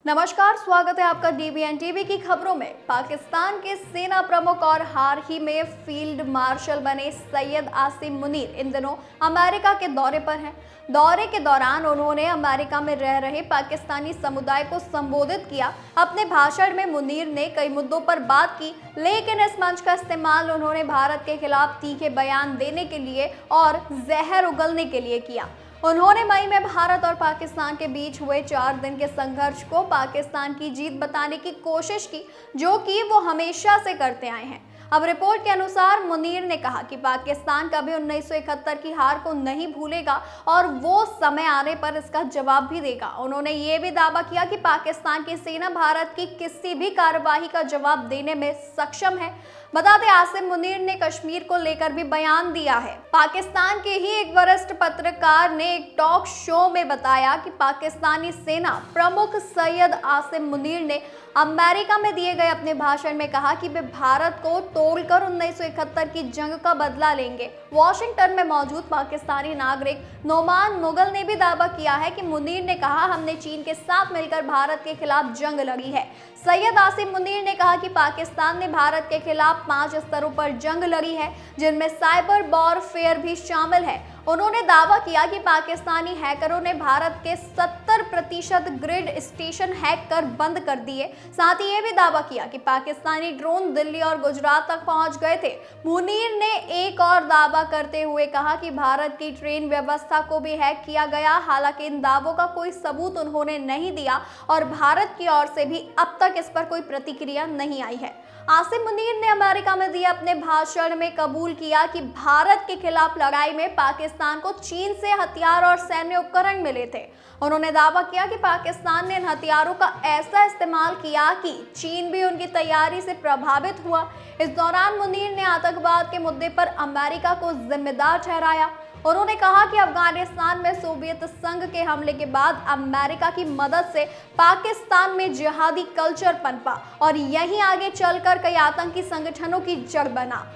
नमस्कार, स्वागत है आपका डीबीएन टीवी की खबरों में। पाकिस्तान के सेना प्रमुख और हाल ही में फील्ड मार्शल बने सैयद आसिम मुनीर इन दिनों अमेरिका के दौरे पर हैं। दौरे के दौरान उन्होंने अमेरिका में रह रहे पाकिस्तानी समुदाय को संबोधित किया। अपने भाषण में मुनीर ने कई मुद्दों पर बात की, लेकिन इस मंच का इस्तेमाल उन्होंने भारत के खिलाफ तीखे बयान देने के लिए और जहर उगलने के लिए किया। उन्होंने मई में भारत और पाकिस्तान के बीच हुए 4 दिन के संघर्ष को पाकिस्तान की जीत बताने की कोशिश की, जो कि वो हमेशा से करते आए हैं। अब रिपोर्ट के अनुसार मुनीर ने कहा कि पाकिस्तान कभी 1971 की हार को नहीं भूलेगा और वो समय आने पर इसका जवाब भी देगा। उन्होंने ये भी दावा किया कि पाकिस्तान की सेना भारत की किसी भी कार्रवाई का जवाब देने में सक्षम है। बता दें, आसिम मुनीर ने कश्मीर को लेकर भी बयान दिया है। पाकिस्तान के ही एक वरिष्ठ पत्रकार ने एक टॉक शो में बताया कि पाकिस्तानी सेना प्रमुख सैयद आसिम मुनीर ने अमेरिका में दिए गए अपने भाषण में कहा कि वे भारत को तोड़कर 1971 की जंग का बदला लेंगे। वॉशिंगटन में मौजूद पाकिस्तानी नागरिक नोमान मुगल ने भी दावा किया है कि मुनीर ने कहा, हमने चीन के साथ मिलकर भारत के खिलाफ जंग लड़ी है। सैयद आसिम मुनीर ने कहा कि पाकिस्तान ने भारत के खिलाफ 5 स्तरों पर जंग लड़ी है, जिनमें साइबर वॉरफेयर भी शामिल है। उन्होंने दावा किया कि पाकिस्तानी हैकरों ने भारत के 70% ग्रिड स्टेशन हैक कर बंद कर दिए। साथ ही ये भी दावा किया कि पाकिस्तानी ड्रोन दिल्ली और गुजरात तक पहुंच गए थे। मुनीर ने एक और दावा करते हुए कहा कि भारत की ट्रेन व्यवस्था को भी हैक किया गया। हालांकि इन दावों का कोई सबूत उन्होंने नहीं दिया और भारत की ओर से भी अब तक इस पर कोई प्रतिक्रिया नहीं आई है। आसिम मुनीर ने अमेरिका में दिए अपने भाषण में कबूल किया कि भारत के खिलाफ लड़ाई में पाकिस्तान को चीन से हथियार और सैन्य उपकरण मिले थे। उन्होंने दावा किया कि पाकिस्तान ने इन हथियारों का ऐसा इस्तेमाल किया कि चीन भी उनकी तैयारी से प्रभावित हुआ। इस दौरान मुनीर ने आतंकवाद के मुद्दे पर अमेरिका को जिम्मेदार ठहराया। उन्होंने कहा कि अफगानिस्तान में सोवियत संघ के हमले के बाद अमेरिका की मदद से पाकिस्तान में जिहादी कल्चर पनपा और यहीं आगे चलकर कई आतंकी संगठनों की जड़ बना।